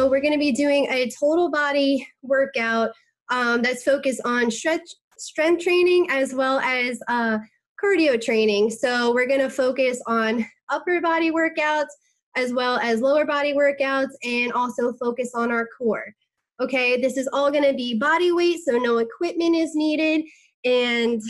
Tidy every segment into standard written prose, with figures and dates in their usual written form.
So we're going to be doing a total body workout that's focused on strength training as well as cardio training. So we're going to focus on upper body workouts as well as lower body workouts, and also focus on our core. Okay, this is all going to be body weight, so no equipment is needed. And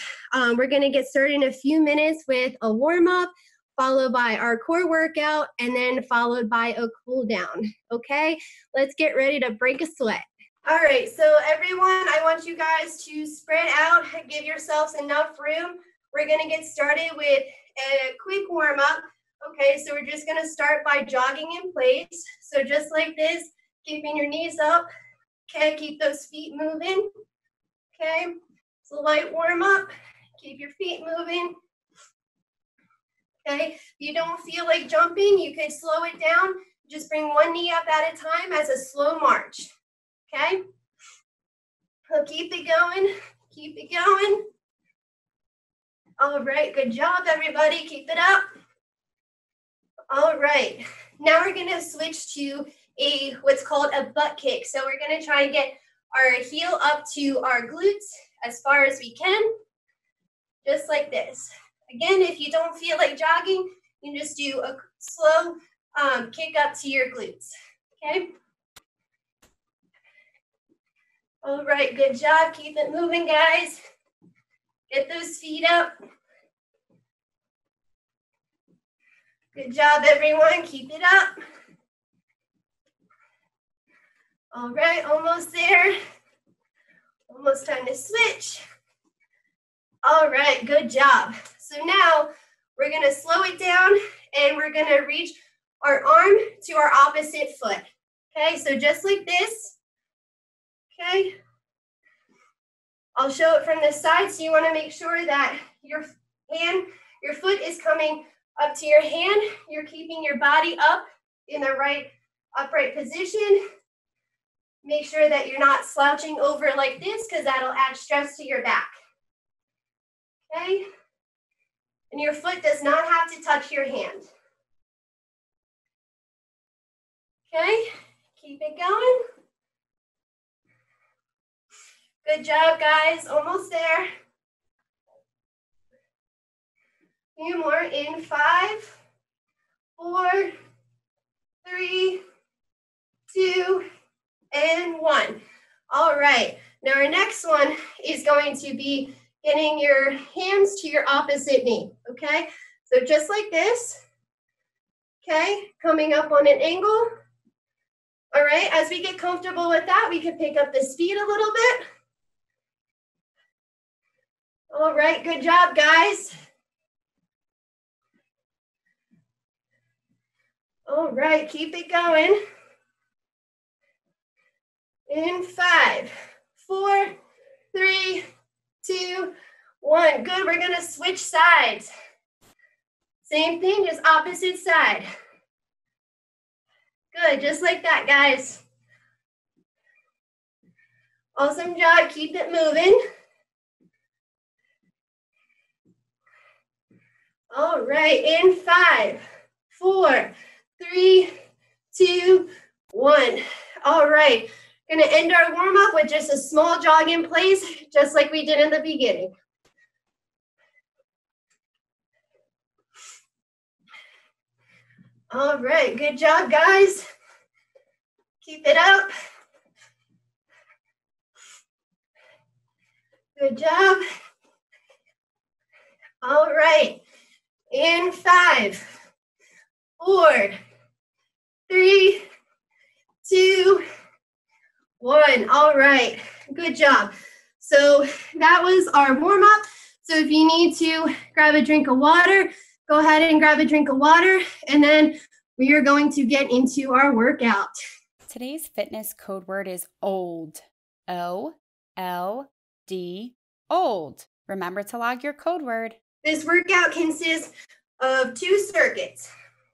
we're going to get started in a few minutes with a warm-up, followed by our core workout, and then followed by a cool down. Okay, let's get ready to break a sweat. All right, so everyone, I want you guys to spread out, give yourselves enough room. We're going to get started with a quick warm-up. Okay, so we're just going to start by jogging in place. So just like this, keeping your knees up. Okay, keep those feet moving. Okay, it's a light warm-up. Keep your feet moving. Okay, if you don't feel like jumping, you can slow it down. Just bring one knee up at a time as a slow march. Okay, so keep it going. Keep it going. All right, good job, everybody. Keep it up. All right, now we're gonna switch to what's called a butt kick. So we're gonna try and get our heel up to our glutes as far as we can, just like this. Again, if you don't feel like jogging, you can just do a slow kick up to your glutes, okay? All right, good job. Keep it moving, guys. Get those feet up. Good job, everyone. Keep it up. All right, almost there. Almost time to switch. All right, good job. So now we're gonna slow it down and we're gonna reach our arm to our opposite foot. Okay, so just like this. Okay. I'll show it from the side, so you wanna make sure that your foot is coming up to your hand. You're keeping your body up in the right upright position. Make sure that you're not slouching over like this, because that'll add stress to your back. Okay? And your foot does not have to touch your hand. Okay? Keep it going. Good job, guys. Almost there. A few more in 5, 4, 3, 2, and 1. All right. Now our next one is going to be getting your hands to your opposite knee. Okay. So just like this. Okay. Coming up on an angle. All right. As we get comfortable with that, we can pick up the speed a little bit. All right. Good job, guys. All right, keep it going. In 5, 4, 3, 2, 1. Good, we're gonna switch sides. Same thing, just opposite side. Good, just like that, guys. Awesome job, keep it moving. All right, in 5, 4, 3, 2, 1. All right, gonna end our warm-up with just a small jog in place, just like we did in the beginning. All right, good job, guys. Keep it up. Good job. All right, in 5, 4, 3, 2, 1. All right, good job. So that was our warm-up. So if you need to grab a drink of water, go ahead and grab a drink of water, and then we are going to get into our workout. Today's fitness code word is OLD. O-L-D, OLD. Remember to log your code word. This workout consists of 2 circuits.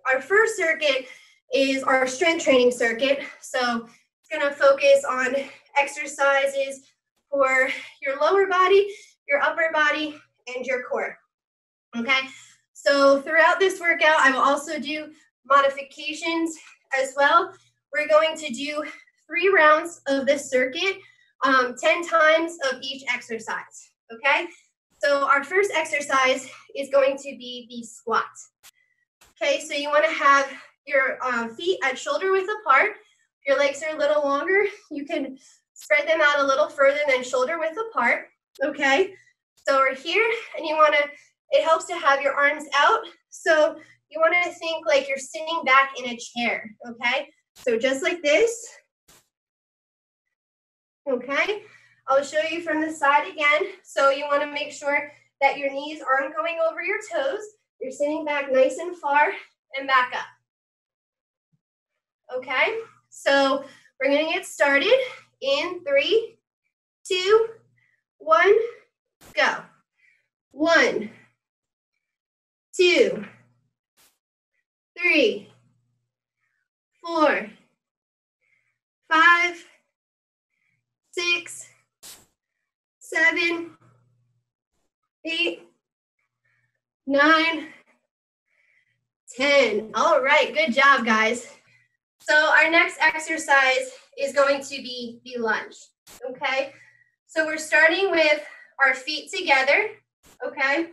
Our first circuit is our strength training circuit. So it's going to focus on exercises for your lower body, your upper body, and your core. Okay, so throughout this workout, I will also do modifications as well, we're going to do 3 rounds of this circuit, 10 times of each exercise, okay? So our first exercise is going to be the squat. Okay, so you want to have your feet at shoulder width apart. If your legs are a little longer, you can spread them out a little further than shoulder width apart, okay? So we're here, and you want to, it helps to have your arms out. So you want to think like you're sitting back in a chair, okay? So just like this, okay? I'll show you from the side again. So you want to make sure that your knees aren't going over your toes. You're sitting back nice and far and back up. Okay, so we're going to get started in 3, 2, 1, go. 1, 2, 3, 4, 5, 6, 7, 8, 9, 10. All right, good job, guys. So our next exercise is going to be the lunge, okay? So we're starting with our feet together, okay?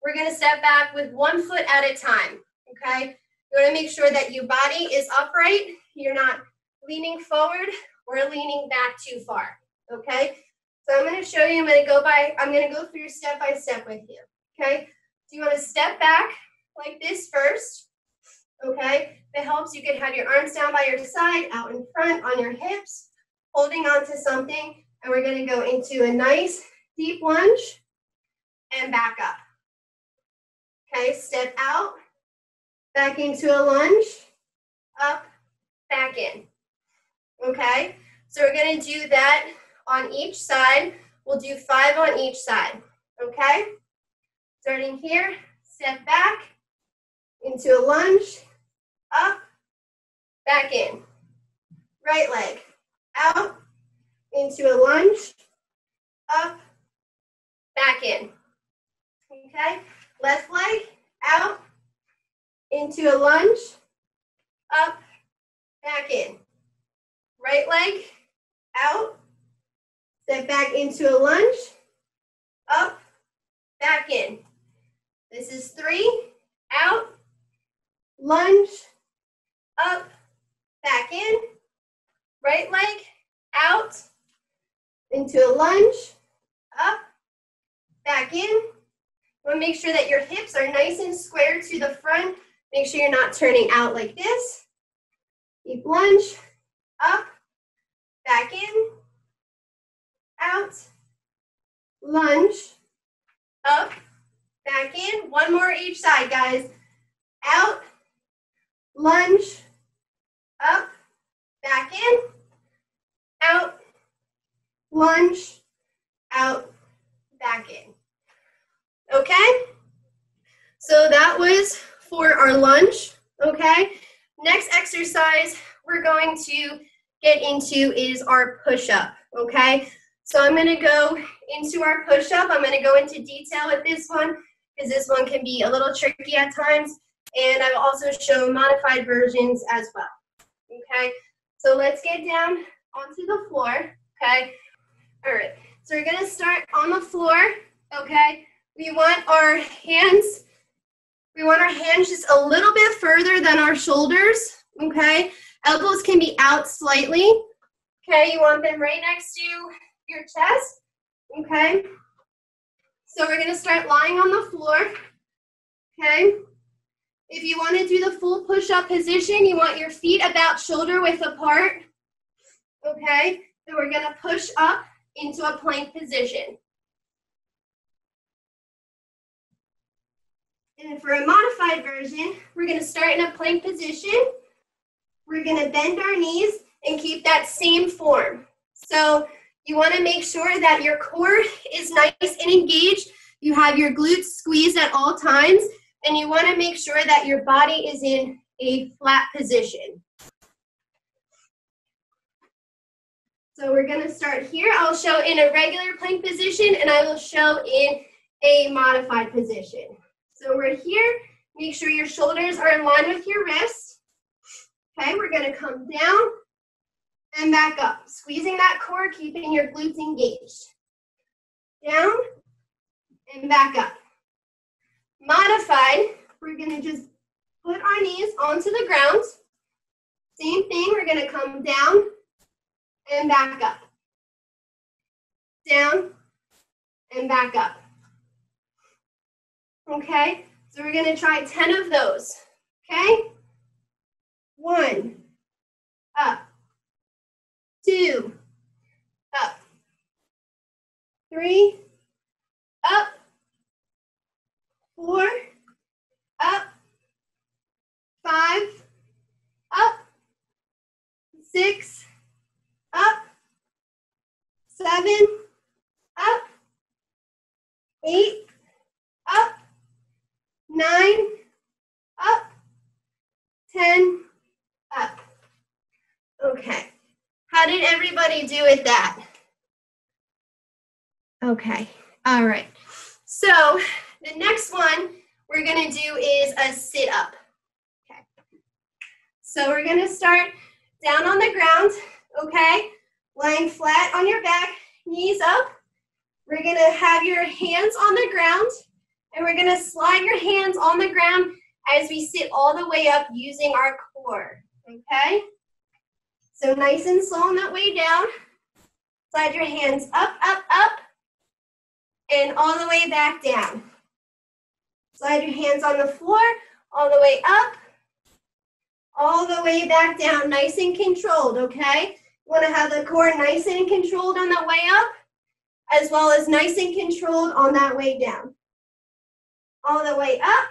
We're gonna step back with 1 foot at a time, okay? You wanna make sure that your body is upright. You're not leaning forward or leaning back too far, okay? So I'm gonna show you, I'm gonna go through step by step with you, okay? So you wanna step back like this first, okay? If it helps, you can have your arms down by your side, out in front on your hips, holding on to something, and we're gonna go into a nice deep lunge and back up. Okay, step out, back into a lunge, up, back in. Okay, so we're gonna do that on each side. We'll do 5 on each side, okay? Starting here, step back, into a lunge, up, back in. Right leg, out, into a lunge, up, back in. Okay, left leg, out, into a lunge, up, back in. Right leg, out, step back into a lunge, up, back in. This is 3, out, lunge, up, back in. Right leg, out, into a lunge, up, back in. You want to make sure that your hips are nice and square to the front. Make sure you're not turning out like this. Deep lunge, up, back in, out, lunge, up, back in. 1 more each side, guys. Out, lunge, up, back in, out, lunge, out, back in. Okay? So that was for our lunge, okay? Next exercise we're going to get into is our push-up, okay? So I'm gonna go into our push-up. I'm gonna go into detail with this one because this one can be a little tricky at times, and I will also show modified versions as well, okay? So let's get down onto the floor, okay? All right, so we're gonna start on the floor, okay? We want our hands just a little bit further than our shoulders, okay? Elbows can be out slightly, okay? You want them right next to your chest, okay? So we're gonna start lying on the floor, okay? If you wanna do the full push-up position, you want your feet about shoulder width apart, okay? So we're gonna push up into a plank position. And for a modified version, we're gonna start in a plank position. We're gonna bend our knees and keep that same form. So you wanna make sure that your core is nice and engaged. You have your glutes squeezed at all times, and you wanna make sure that your body is in a flat position. So we're gonna start here. I'll show in a regular plank position, and I will show in a modified position. So we're here, make sure your shoulders are in line with your wrists. Okay, we're gonna come down and back up. Squeezing that core, keeping your glutes engaged. Down and back up. Modified, we're gonna just put our knees onto the ground. Same thing, we're gonna come down and back up. Down and back up. Okay, so we're gonna try 10 of those, okay? 1, up, 2, up, 3, up, 4, up, 5, up, 6, up, 7, up, 8, up, 9, up, 10, up. Okay. How did everybody do with that? Okay. All right. So the next one we're going to do is a sit-up. Okay. So we're going to start down on the ground, okay? Lying flat on your back, knees up. We're going to have your hands on the ground, and we're going to slide your hands on the ground as we sit all the way up using our core, okay? So nice and slow on that way down. Slide your hands up, up, up, and all the way back down. Slide your hands on the floor, all the way up, all the way back down, nice and controlled, okay? You wanna have the core nice and controlled on that way up, as well as nice and controlled on that way down. All the way up,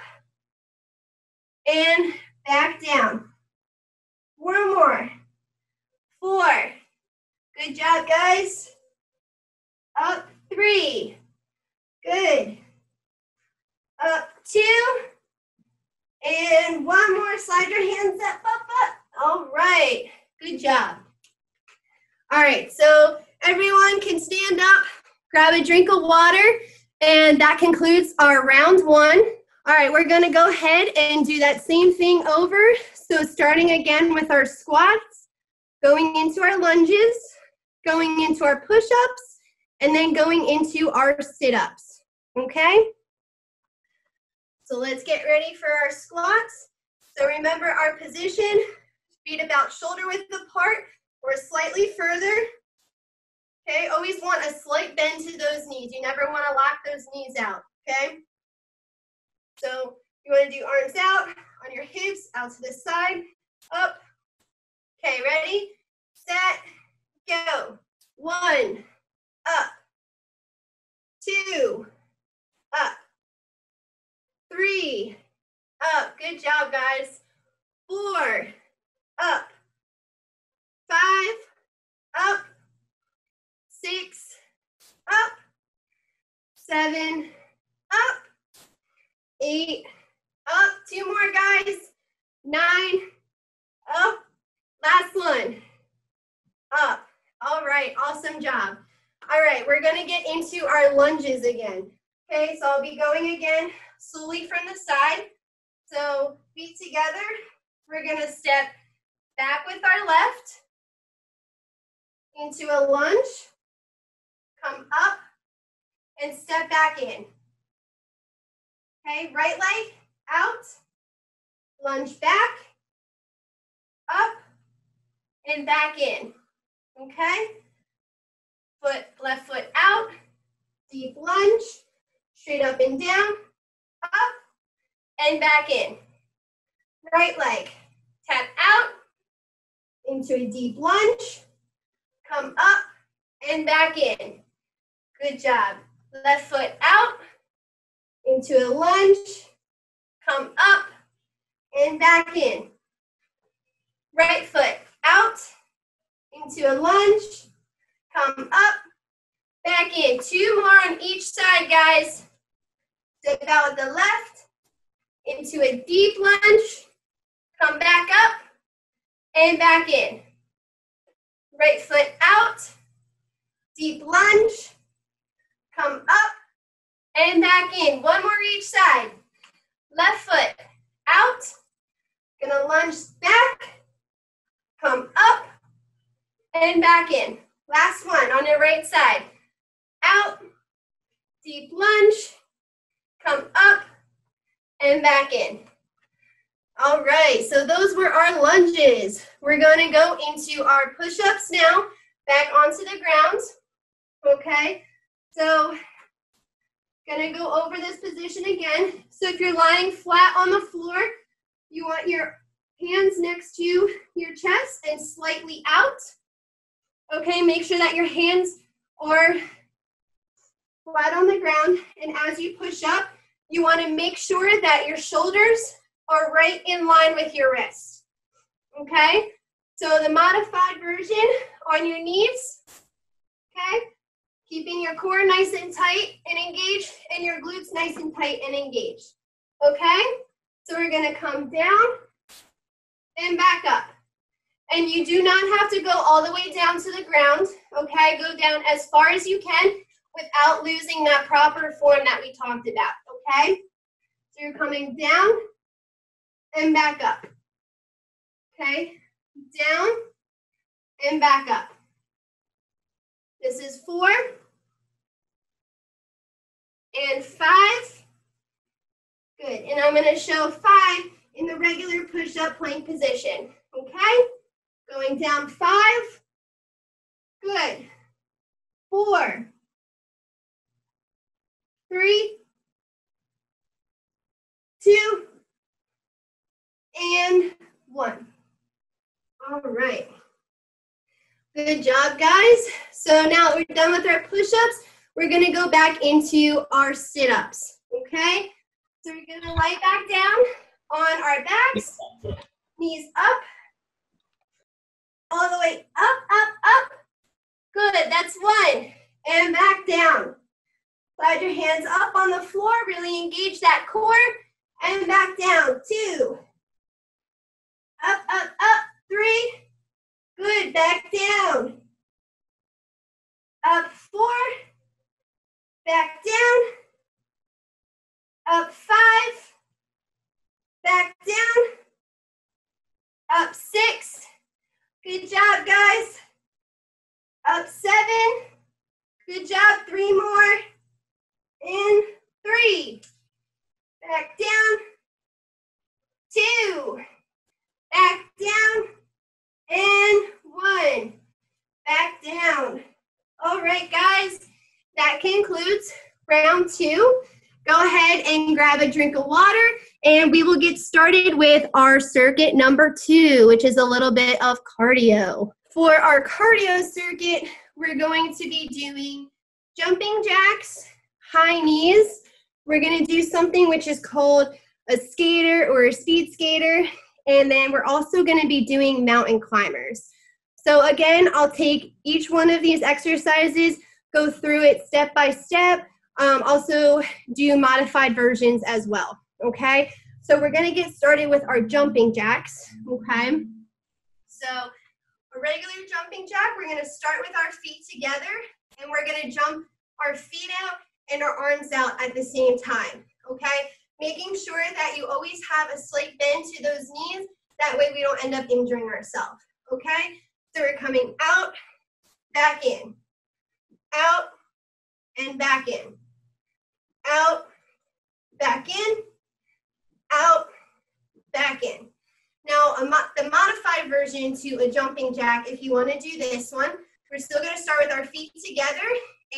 and back down. 4 more. 4. Good job, guys. Up, 3. Good. Up, 2. And 1 more. Slide your hands up, up, up. All right. Good job. All right. So everyone can stand up, grab a drink of water, and that concludes our round 1. All right. We're going to go ahead and do that same thing over. So starting again with our squats, going into our lunges, going into our push-ups, and then going into our sit-ups, okay? So let's get ready for our squats. So remember our position, feet about shoulder width apart or slightly further. Okay, always want a slight bend to those knees. You never want to lock those knees out, okay? So you want to do arms out on your hips, out to the side, up. Okay, ready? Set, go. 1, up. 2, up. 3, up. Good job, guys. 4, up. 5, up. 6, up. 7, up. 8, up. 2 more, guys. 9, up. Last one. Up. All right, awesome job. All right, we're gonna get into our lunges again. Okay, so I'll be going again slowly from the side. So feet together, we're gonna step back with our left into a lunge, come up and step back in. Okay, right leg out, lunge back, up, and back in, okay? Left foot out, deep lunge, straight up and down, up, and back in. Right leg, tap out, into a deep lunge, come up, and back in. Good job. Left foot out, into a lunge, come up, and back in. Right foot out, into a lunge, come up, back in. 2 more on each side, guys. Step out with the left, into a deep lunge, come back up, and back in. Right foot out, deep lunge, come up, and back in. 1 more each side. Left foot out, gonna lunge back, come up, and back in. Last one on your right side. Out, deep lunge, come up, and back in. All right, so those were our lunges. We're going to go into our push-ups now, back onto the ground, okay? So, gonna go over this position again. So if you're lying flat on the floor, you want your hands next to your chest and slightly out. Okay, make sure that your hands are flat on the ground, and as you push up, you want to make sure that your shoulders are right in line with your wrist. Okay, so the modified version on your knees, okay, keeping your core nice and tight and engaged, and your glutes nice and tight and engaged. Okay, so we're going to come down and back up. And you do not have to go all the way down to the ground, okay? Go down as far as you can without losing that proper form that we talked about, okay? So you're coming down and back up, okay? Down and back up. This is 4 and 5. Good, and I'm gonna show 5 in the regular push-up plank position, okay? Going down 5, good. 4, 3, 2, and 1. All right. Good job, guys. So now that we're done with our push-ups, we're gonna go back into our sit-ups, okay? So we're gonna lie back down on our backs, knees up, all the way up, up, up. Good, that's 1. And back down. Slide your hands up on the floor, really engage that core, and back down. 2. Up, up, up. 3. Good, back down. Up 4. Back down. Up 5. Back down. Up 6. Good job, guys. Up 7. Good job. 3 more. And 3. Back down. 2. Back down. And 1. Back down. All right, guys. That concludes round 2. Go ahead and grab a drink of water, and we will get started with our circuit number 2, which is a little bit of cardio. For our cardio circuit, we're going to be doing jumping jacks, high knees. We're going to do something which is called a skater or a speed skater, and then we're also going to be doing mountain climbers. So again, I'll take each one of these exercises, go through it step by step, also do modified versions as well, okay? So we're gonna get started with our jumping jacks, okay? So a regular jumping jack, we're gonna start with our feet together, and we're gonna jump our feet out and our arms out at the same time, okay? Making sure that you always have a slight bend to those knees, that way we don't end up injuring ourselves, okay? So we're coming out, back in, out, and back in, out, back in, out, back in. Now, the modified version to a jumping jack, if you want to do this one, we're still going to start with our feet together,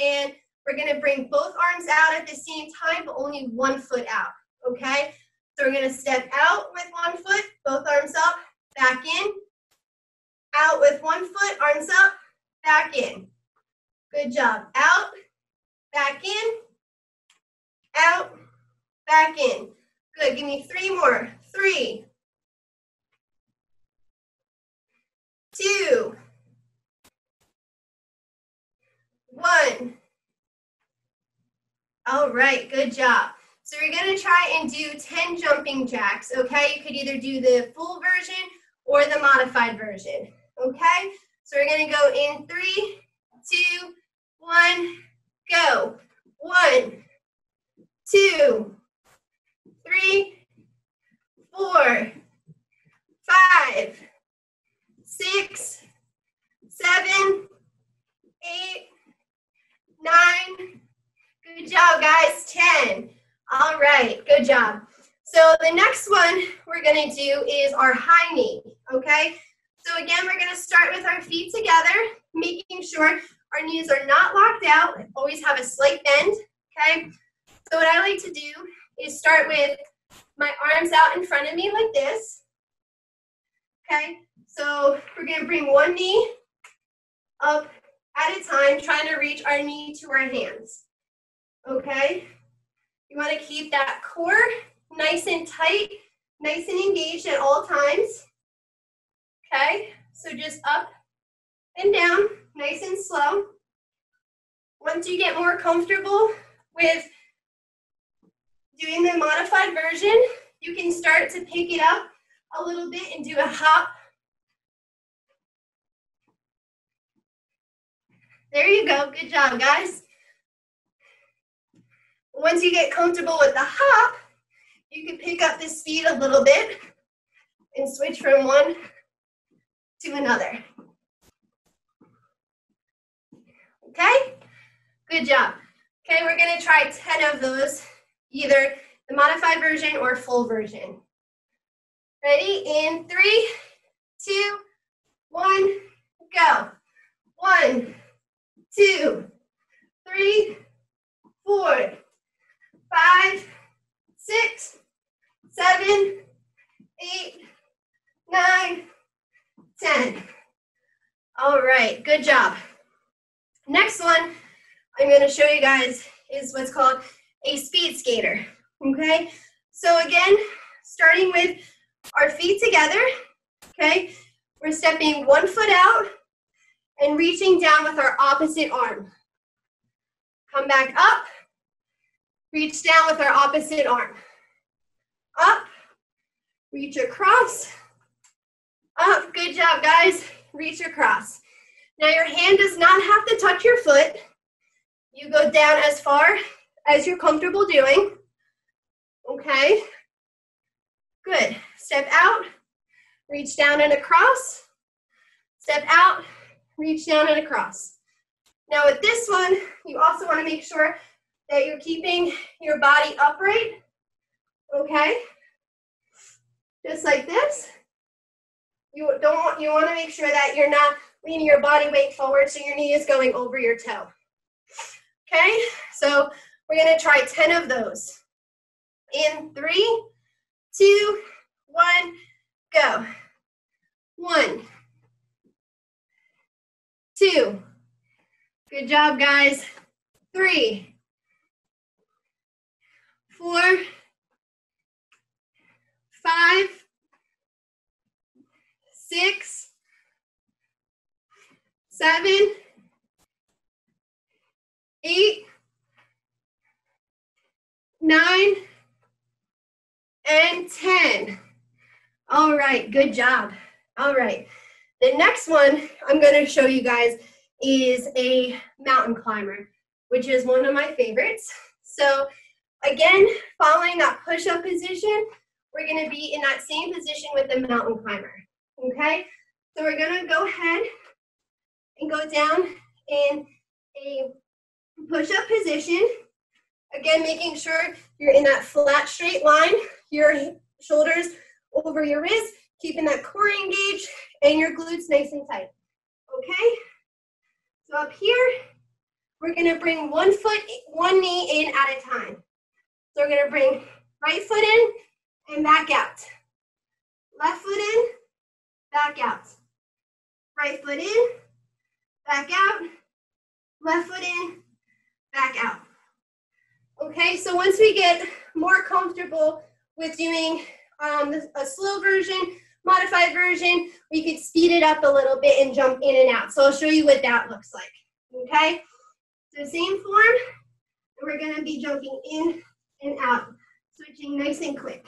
and we're going to bring both arms out at the same time, but only one foot out, okay? So we're going to step out with one foot, both arms up, back in, out with one foot, arms up, back in. Good job. Out, back in, out, back in. Good, give me 3 more. 3, 2, 1. All right, good job. So we're gonna try and do 10 jumping jacks, okay? You could either do the full version or the modified version, okay? So we're gonna go in 3, 2, 1, go. 1, 2, 3, 4, 5, 6, 7, right, good job. So the next one we're gonna do is our high knee, okay? So again, we're gonna start with our feet together, making sure our knees are not locked out, always have a slight bend, okay? So what I like to do is start with my arms out in front of me like this, okay? So we're gonna bring one knee up at a time, trying to reach our knee to our hands, okay? You wanna keep that core nice and tight, nice and engaged at all times, okay? So just up and down, nice and slow. Once you get more comfortable with doing the modified version, you can start to pick it up a little bit and do a hop. There you go, good job, guys. Once you get comfortable with the hop, you can pick up the speed a little bit and switch from one to another. Okay, good job. Okay, we're gonna try 10 of those, either the modified version or full version. Ready? In 3, 2, 1, go. 1, 2, 3, 4, 5, 6, 7, 8, 9, 10. All right, good job. Next one I'm going to show you guys is what's called a speed skater, okay? So again, starting with our feet together, okay? We're stepping one foot out and reaching down with our opposite arm. Come back up, reach down with our opposite arm. Up, reach across, up, good job guys, reach across. Now your hand does not have to touch your foot. You go down as far as you're comfortable doing, okay? Good, step out, reach down and across, step out, reach down and across. Now with this one, you also want to make sure that you're keeping your body upright, okay? Just like this. You want to make sure that you're not leaning your body weight forward so your knee is going over your toe. Okay, so we're going to try 10 of those. In 3, 2, 1, go. 1, 2. Good job, guys. 3, 4, 5, 6, 7, 8, 9, and 10. All right, good job. All right, the next one I'm going to show you guys is a mountain climber, which is one of my favorites. So again, following that push-up position, we're going to be in that same position with the mountain climber, okay? So we're going to go ahead and go down in a push-up position. Again, making sure you're in that flat, straight line, your shoulders over your wrists, keeping that core engaged and your glutes nice and tight, okay? So up here, we're gonna bring one knee in at a time. So we're gonna bring right foot in and back out. Left foot in, back out. Right foot in, back out. Left foot in, back out. Okay, so once we get more comfortable with doing a slow version, modified version, we could speed it up a little bit and jump in and out. So I'll show you what that looks like, okay? So same form, and we're gonna be jumping in and out, switching nice and quick.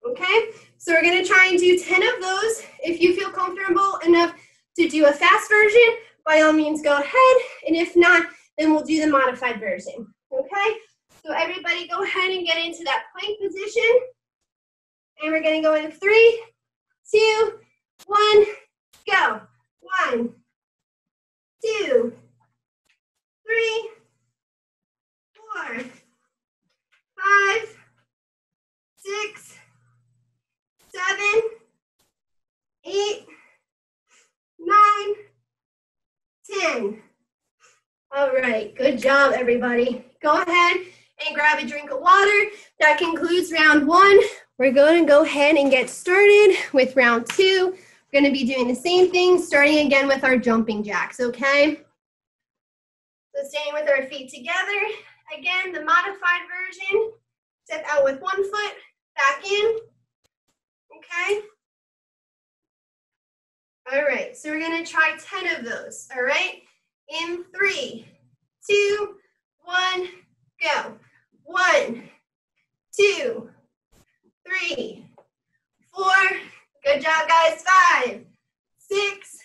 Okay, so we're gonna try and do 10 of those. If you feel comfortable enough to do a fast version, by all means go ahead, and if not, then we'll do the modified version, okay? So everybody go ahead and get into that plank position, and we're gonna go in 3, 2, 1, go. 1, 2, 3, 4, 10. All right, good job, everybody. Go ahead and grab a drink of water. That concludes round 1. We're going to go ahead and get started with round 2. We're going to be doing the same thing, starting again with our jumping jacks, okay? So staying with our feet together. Again, the modified version. Step out with 1 foot, back in, okay? All right, so we're going to try 10 of those, all right? In 3, 2, 1, go. 1, 2, 3, 4. Good job, guys. 5, 6,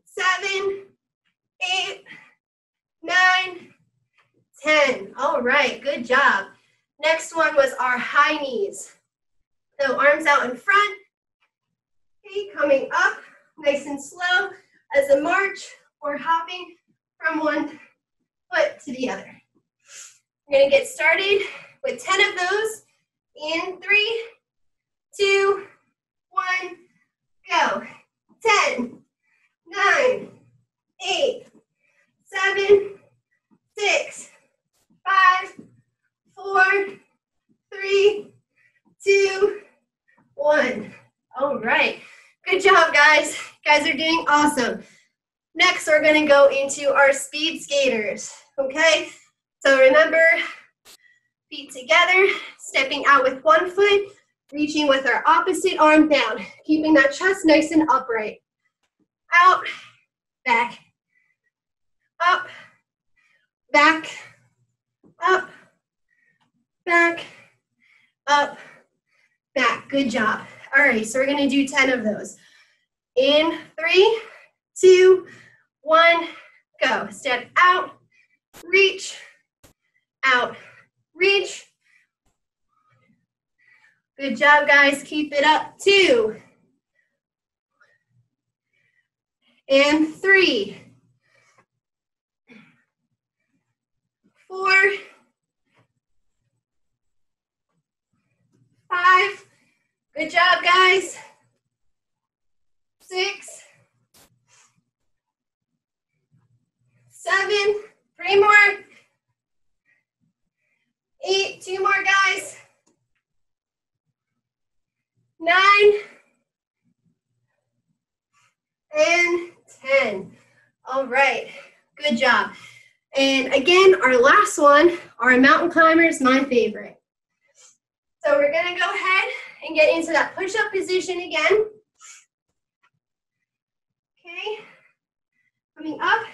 7, 8, 9, 10. All right, good job. Next one was our high knees. So arms out in front. Okay, coming up nice and slow as a march or hopping from one foot to the other. We're going to get started with 10 of those in 3, 2, 1, go. 10, 9, 8, 7, 6, 5, 4, 3, 2, 1. All right. Good job, guys. You guys are doing awesome. Next, we're going to go into our speed skaters, okay? So remember, feet together, stepping out with 1 foot, reaching with our opposite arm down, keeping that chest nice and upright. Out, back, up, back, up, back, up, back. Good job. All right, so we're going to do 10 of those. In 3, 2, 1, go. Step out, reach, out, reach. Good job, guys. Keep it up. 2, and 3, 4, 5. Good job, guys. 6, 7, 3 more. 8, 2 more, guys. 9, and 10. All right, good job. And again, our last one, our mountain climbers, my favorite. So we're gonna go ahead and get into that push-up position again. Okay, coming up,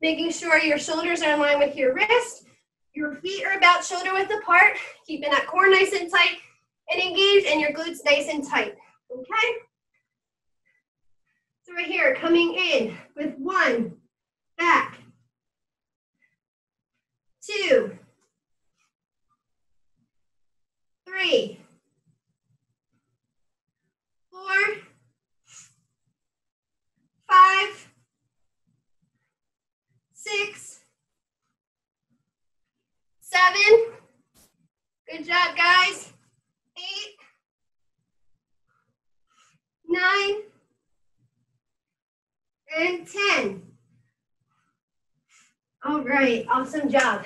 making sure your shoulders are in line with your wrist. Your feet are about shoulder width apart, keeping that core nice and tight and engaged and your glutes nice and tight, okay? So right here, coming in with 1, back, 2, 3, 4, 5, 6, 7. Good job, guys. 8, 9, and 10. All right, awesome job.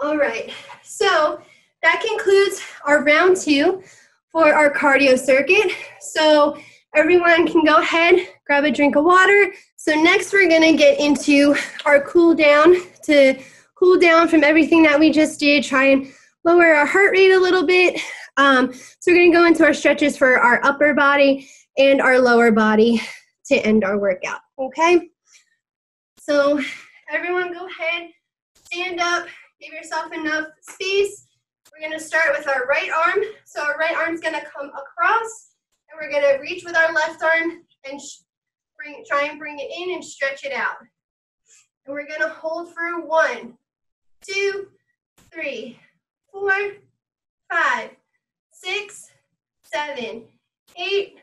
All right, so that concludes our round 2 for our cardio circuit. So everyone can go ahead, grab a drink of water. So next we're gonna get into our cool down to cool down from everything that we just did, try and lower our heart rate a little bit. So we're gonna go into our stretches for our upper body and our lower body to end our workout, okay? So everyone go ahead, stand up, give yourself enough space. We're gonna start with our right arm. So our right arm's gonna come across, and we're gonna reach with our left arm and try and bring it in and stretch it out. And we're gonna hold for 1, 2, 3, 4, 5, 6, 7, 8,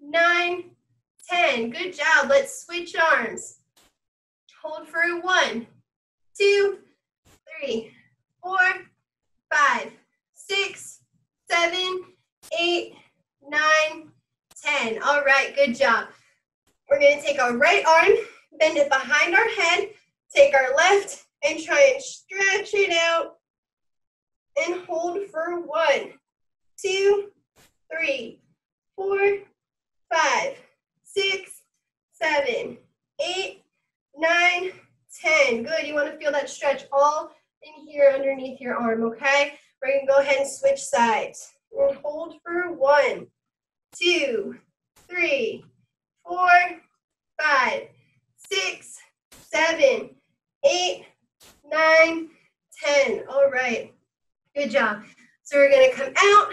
9, 10. Good job. Let's switch arms. Hold for 1, 2, 3, 4, 5, 6, 7, 8, 9, 10. All right, good job. We're going to take our right arm bend it behind our head, take our left, and try and stretch it out and hold for 1, 2, 3, 4, 5, 6, 7, 8, 9, 10. Good. You want to feel that stretch all in here underneath your arm, okay? We're going to go ahead and switch sides. And hold for 1, 2, 3, 4, 5, 6, 7, 8, 9, 10. All right. Good job. So we're going to come out.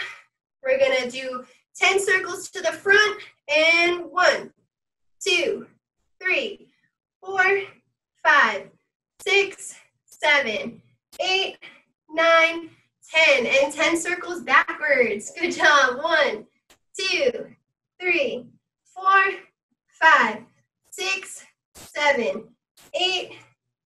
We're going to do 10 circles to the front. And 1, 2, 3, 4, 5, 6, 7, 8, 9, 10. And 10 circles backwards. Good job. 1, 2, 3, 4, 5, 6, 7, 8,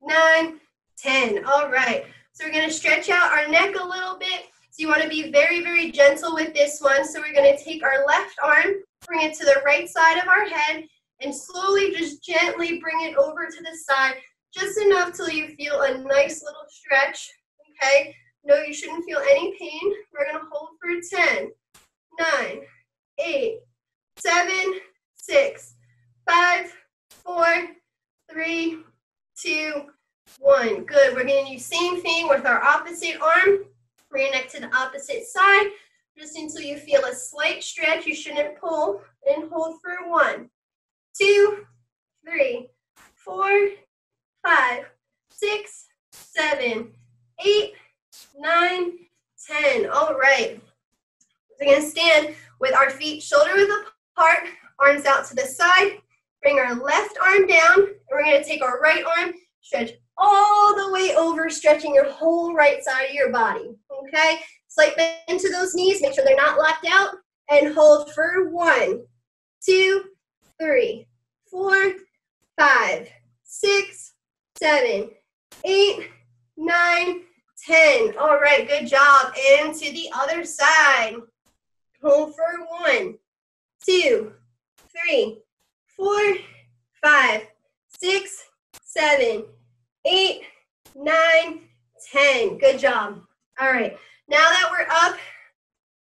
9, 10. All right. So we're going to stretch out our neck a little bit. So you want to be very, very gentle with this one. So we're going to take our left arm, bring it to the right side of our head, and slowly just gently bring it over to the side, just enough till you feel a nice little stretch, okay? No, you shouldn't feel any pain. We're going to hold for 10, 9, 8, 7, 6, 5, 4, 3, 2, 1. Good. We're going to do the same thing with our opposite arm. Bring your neck to the opposite side, just until you feel a slight stretch. You shouldn't pull. And hold for 1, 2, 3, 4, 5, 6, 7, 8, 9, 10. All right. We're going to stand with our feet shoulder width apart, arms out to the side. Bring our left arm down, and we're going to take our right arm, stretch all the way over, stretching your whole right side of your body, okay? Slight bend to those knees, make sure they're not locked out, and hold for 1, 2, 3, 4, 5, 6, 7, 8, 9, 10. All right, good job. And to the other side. Hold for 1, 2, 3, 4, 5, 6, 7, 8, 9, 10. Good job. All right. Now that we're up,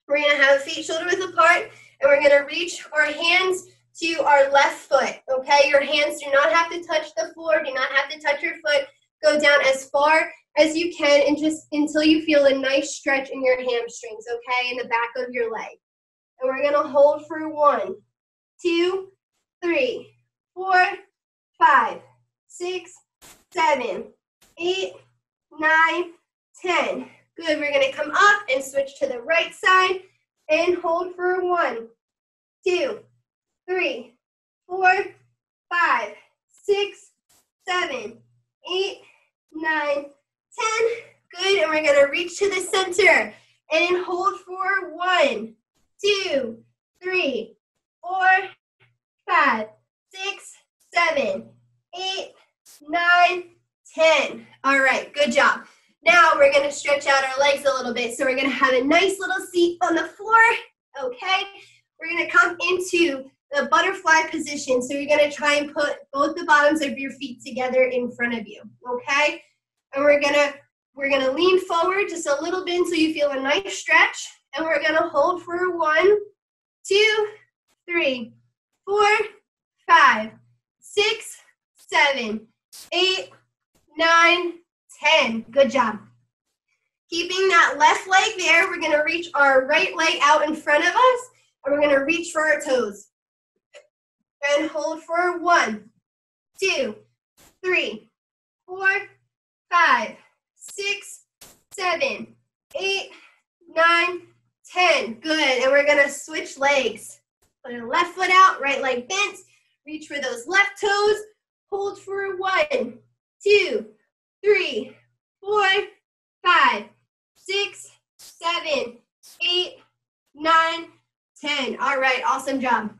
we're going to have feet shoulder width apart, and we're going to reach our hands to our left foot, okay? Your hands do not have to touch the floor, do not have to touch your foot. Go down as far as you can and just until you feel a nice stretch in your hamstrings, okay, in the back of your leg. And we're going to hold for 1, 2, 3, 4, 5, 6, 7, 8, 9, 10. Good. We're going to come up and switch to the right side and hold for 1, 2, 3, 4, 5, 6, 7, 8, 9, 10. Good. And we're going to reach to the center and hold for 1, 2, 3, 4, 5, 6, 7, 8, 9, 10. All right, good job. Now we're going to stretch out our legs a little bit. So we're going to have a nice little seat on the floor. Okay. We're going to come into the butterfly position. So you're going to try and put both the bottoms of your feet together in front of you. Okay. And we're going to lean forward just a little bit until you feel a nice stretch. And we're going to hold for 1, 2, 3, 4, 5, 6, 7, 8, 9, 10. Good job. Keeping that left leg there, we're going to reach our right leg out in front of us, and we're going to reach for our toes. And hold for 1, 2, 3, 4, 5, 6, 7, 8, 9, 10. Good. And we're going to switch legs. Put our left foot out, right leg bent. Reach for those left toes. Hold for 1, 2, 3, 4, 5, 6, 7, 8, 9, 10. All right, awesome job.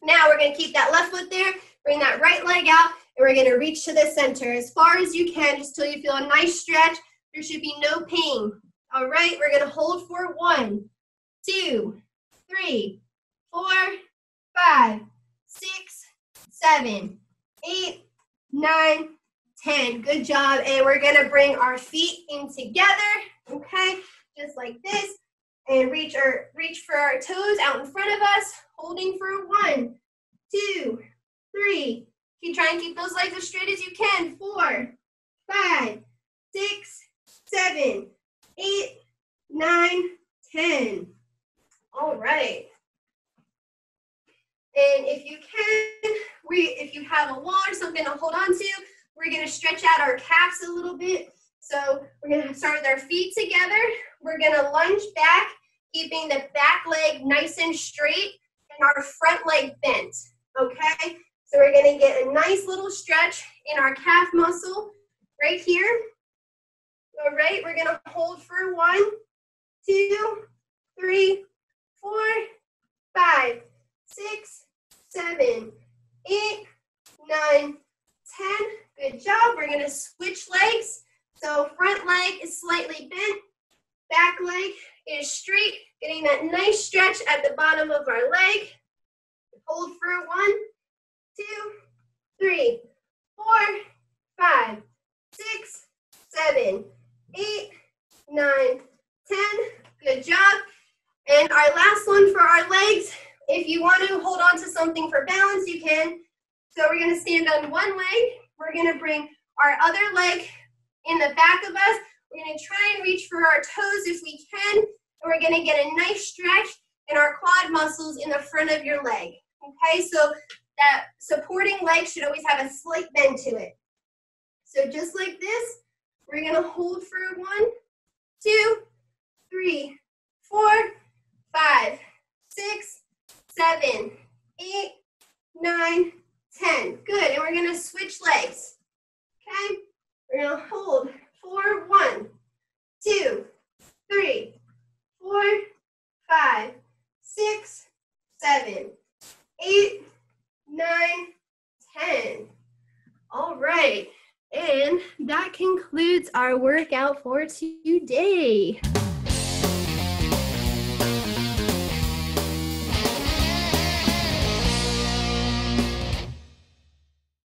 Now we're going to keep that left foot there, bring that right leg out, and we're going to reach to the center as far as you can, just till you feel a nice stretch. There should be no pain. All right, we're going to hold for 1, 2, 3, 4, 5, 6, 7, 8, 9, 10. Good job. And we're going to bring our feet in together, okay? Just like this. And reach for our toes out in front of us, holding for 1, 2, 3. Try and keep those legs as straight as you can. 4, 5, 6, 7, 8, 9, 10. All right. And if you can, if you have a wall or something to hold on to, we're going to stretch out our calves a little bit. So we're going to start with our feet together. We're going to lunge back, keeping the back leg nice and straight and our front leg bent, okay? So we're going to get a nice little stretch in our calf muscle right here. All right, we're going to hold for 1, 2, 3, 4, 5, 6, 7, 8, 9, 10. Good job. We're going to switch legs. So front leg is slightly bent, back leg is straight, getting that nice stretch at the bottom of our leg. Hold for 1, 2, 3, 4, 5, 6, 7, 8, 9, 10. Good job. And our last one for our legs. If you want to hold on to something for balance, you can. So we're going to stand on one leg. We're going to bring our other leg in the back of us. We're going to try and reach for our toes if we can. And we're going to get a nice stretch in our quad muscles in the front of your leg. Okay, so that supporting leg should always have a slight bend to it. So just like this, we're going to hold for 1, 2, 3, 4, 5, 6, 7, 8, 9, 10. Good, and we're going to switch legs. Okay, we're going to hold for 1, 2, 3, 4, 5, 6, 7, 8, 9, 10. All right, and that concludes our workout for today.